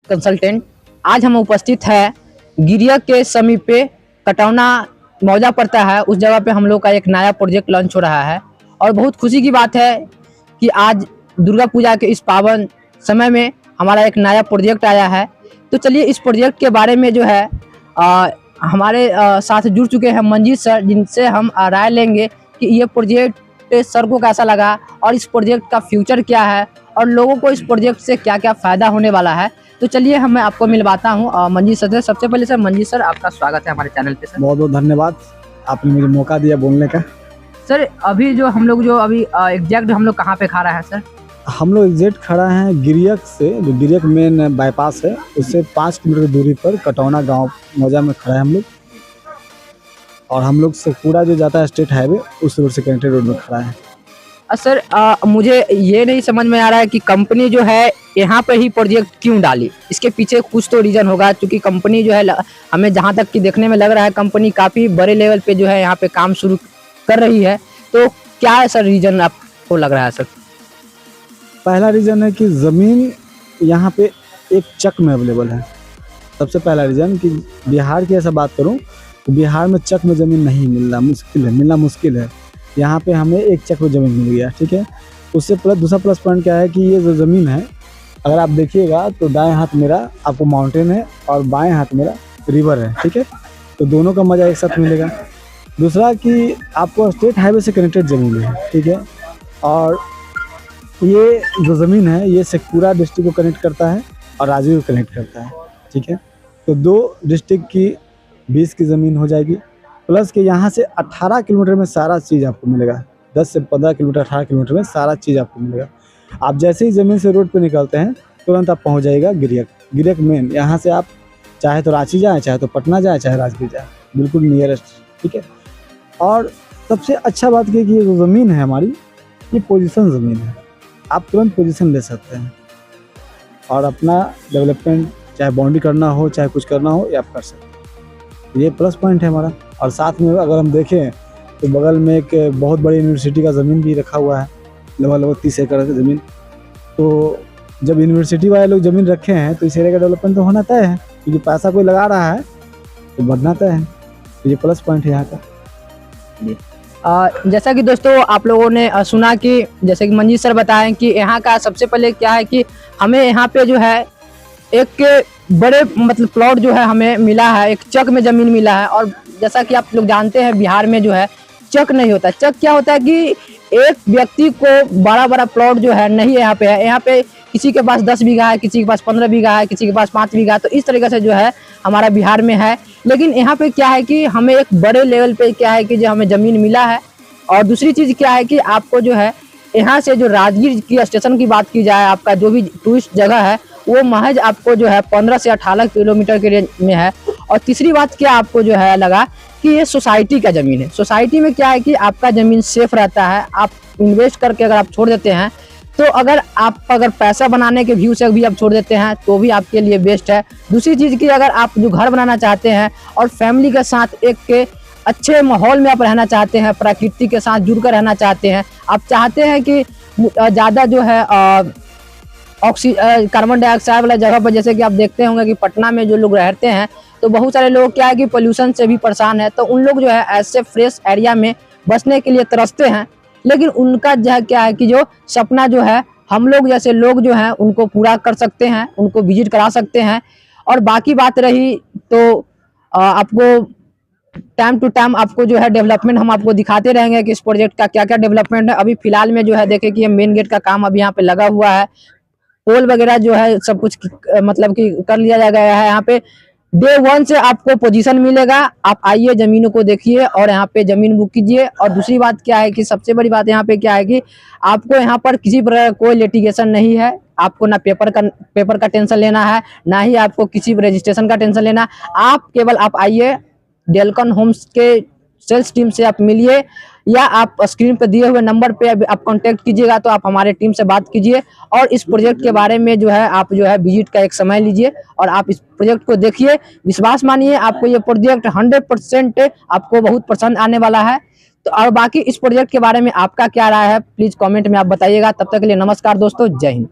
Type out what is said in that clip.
Consultant. आज हम उपस्थित है गिरिया के समीप पे कटौना मौजा पड़ता है, उस जगह पे हम लोग का एक नया प्रोजेक्ट लॉन्च हो रहा है और बहुत खुशी की बात है कि आज दुर्गा पूजा के इस पावन समय में हमारा एक नया प्रोजेक्ट आया है। तो चलिए इस प्रोजेक्ट के बारे में जो है हमारे साथ जुड़ चुके हैं मंजीत सर, जिनसे हम राय लेंगे कि ये प्रोजेक्ट सर को कैसा लगा और इस प्रोजेक्ट का फ्यूचर क्या है और लोगों को इस प्रोजेक्ट से क्या क्या फ़ायदा होने वाला है। तो चलिए मैं आपको मिलवाता हूँ मंजीत सर से। सबसे पहले सर, मंजीत सर आपका स्वागत है हमारे चैनल पे। सर बहुत बहुत धन्यवाद, आपने मुझे मौका दिया बोलने का। सर अभी जो हम लोग एग्जैक्ट हम लोग कहाँ पे खा रहा है सर? हम लोग एग्जैक्ट खड़ा हैं गिरियक से, जो गिरियक मेन बाईपास है उससे 5 किलोमीटर दूरी पर कटौना गांव मौजा में खड़ा है हम लोग। और हम लोग से पूरा जो जाता है स्टेट हाईवे उस रोड से कनेक्टेड रोड में खड़ा है। सर मुझे ये नहीं समझ में आ रहा है कि कंपनी जो है यहाँ पे ही प्रोजेक्ट क्यों डाली। इसके पीछे कुछ तो रीज़न होगा, क्योंकि कंपनी जो है हमें जहाँ तक कि देखने में लग रहा है कंपनी काफ़ी बड़े लेवल पे जो है यहाँ पे काम शुरू कर रही है। तो क्या है सर रीज़न आपको लग रहा है? सर पहला रीज़न है कि ज़मीन यहाँ पे एक चक में अवेलेबल है। सबसे पहला रीज़न कि बिहार की ऐसा बात करूँ तो बिहार में चक में ज़मीन नहीं मिलना मुश्किल है। यहाँ पे हमें एक चक में ज़मीन मिल गया, ठीक है। उससे दूसरा प्लस पॉइंट क्या है कि ये जो ज़मीन है, अगर आप देखिएगा तो दाएं हाथ मेरा आपको माउंटेन है और बाएं हाथ मेरा रिवर है, ठीक है। तो दोनों का मज़ा एक साथ मिलेगा। दूसरा कि आपको स्टेट हाईवे से कनेक्टेड ज़मीन है, ठीक है। और ये जो ज़मीन है ये शेखपुरा डिस्ट्रिक्ट को कनेक्ट करता है और राजगीर को कनेक्ट करता है, ठीक है। तो 2 डिस्ट्रिक्ट की 20 की ज़मीन हो जाएगी। प्लस कि यहाँ से 18 किलोमीटर में सारा चीज़ आपको मिलेगा। 10 से 15 किलोमीटर 18 किलोमीटर में सारा चीज़ आपको मिलेगा। आप जैसे ही ज़मीन से रोड पे निकलते हैं तुरंत आप पहुँच जाइएगा गिरियक मेन। यहाँ से आप चाहे तो रांची जाएँ, चाहे तो पटना जाएँ, चाहे राजगीर जाएँ, बिल्कुल नियरेस्ट, ठीक है। और सबसे अच्छा बात ये कि ये जो ज़मीन है हमारी, ये पोजीशन ज़मीन है। आप तुरंत पोजीशन ले सकते हैं और अपना डेवलपमेंट चाहे बाउंड्री करना हो चाहे कुछ करना हो ये आप कर सकते हैं। ये प्लस पॉइंट है हमारा। और साथ में अगर हम देखें तो बगल में एक बहुत बड़ी यूनिवर्सिटी का ज़मीन भी रखा हुआ है, लगभग 30 एकड़ की ज़मीन। तो जब यूनिवर्सिटी वाले लोग ज़मीन रखे हैं तो इस एरिया का डेवलपमेंट तो होना तय है, क्योंकि पैसा कोई लगा रहा है तो बढ़ना तय है। तो ये प्लस पॉइंट है यहाँ का। जैसा कि दोस्तों आप लोगों ने सुना कि जैसे कि मंजीत सर बताएं कि यहाँ का सबसे पहले क्या है कि हमें यहाँ पे जो है एक बड़े प्लॉट जो है हमें मिला है, एक चक में ज़मीन मिला है। और जैसा कि आप लोग जानते हैं बिहार में जो है चक नहीं होता। चक क्या होता है कि एक व्यक्ति को बड़ा प्लॉट जो है नहीं यहाँ पे है। यहाँ पे किसी के पास 10 बीघा है, किसी के पास 15 बीघा है, किसी के पास 5 बीघा है। तो इस तरीके से जो है हमारा बिहार में है। लेकिन यहाँ पे क्या है कि हमें एक बड़े लेवल पे क्या है कि जो हमें ज़मीन मिला है। और दूसरी चीज़ क्या है कि आपको जो है यहाँ से जो राजगीर की स्टेशन की बात की जाए, आपका जो भी टूरिस्ट जगह है वो महज आपको जो है 15 से 18 किलोमीटर के रेंज में है। और तीसरी बात क्या आपको जो है लगा कि ये सोसाइटी का ज़मीन है। सोसाइटी में क्या है कि आपका ज़मीन सेफ रहता है। आप इन्वेस्ट करके अगर आप छोड़ देते हैं तो अगर पैसा बनाने के व्यू से भी आप छोड़ देते हैं तो भी आपके लिए बेस्ट है। दूसरी चीज़ की अगर आप जो घर बनाना चाहते हैं और फैमिली के साथ एक अच्छे माहौल में आप रहना चाहते हैं, प्रकृति के साथ जुड़कर रहना चाहते हैं, आप चाहते हैं कि ज़्यादा जो है कार्बन डाइऑक्साइड वाला जगह पर, जैसे कि आप देखते होंगे कि पटना में जो लोग रहते हैं तो बहुत सारे लोग क्या है कि पोल्यूशन से भी परेशान है। तो उन लोग जो है ऐसे फ्रेश एरिया में बसने के लिए तरसते हैं। लेकिन उनका जो है क्या है कि जो सपना जो है हम लोग जैसे लोग जो हैं उनको पूरा कर सकते हैं, उनको विजिट करा सकते हैं। और बाकी बात रही तो आपको टाइम टू टाइम आपको जो है डेवलपमेंट हम आपको दिखाते रहेंगे कि इस प्रोजेक्ट का क्या क्या डेवलपमेंट है। अभी फिलहाल में जो है देखे कि ये मेन गेट का काम अभी यहाँ पे लगा हुआ है। पोल वगैरह जो है सब कुछ मतलब कि कर लिया जा गया है। यहाँ पे डे 1 से आपको पोजीशन मिलेगा। आप आइए, ज़मीनों को देखिए और यहाँ पे ज़मीन बुक कीजिए। और दूसरी बात क्या है कि सबसे बड़ी बात यहाँ पे क्या है कि आपको यहाँ पर किसी प्रकार कोई लिटिगेशन नहीं है। आपको ना पेपर का टेंशन लेना है, ना ही आपको किसी रजिस्ट्रेशन का टेंशन लेना। आप केवल आप आइए, डेल्कन होम्स के सेल्स टीम से आप मिलिए या आप स्क्रीन पर दिए हुए नंबर पे आप कांटेक्ट कीजिएगा तो आप हमारे टीम से बात कीजिए और इस प्रोजेक्ट के बारे में जो है आप जो है विजिट का एक समय लीजिए और आप इस प्रोजेक्ट को देखिए। विश्वास मानिए, आपको ये प्रोजेक्ट 100% आपको बहुत पसंद आने वाला है। तो और बाकी इस प्रोजेक्ट के बारे में आपका क्या राय है प्लीज कमेंट में आप बताइएगा। तब तक के लिए नमस्कार दोस्तों, जय हिंद।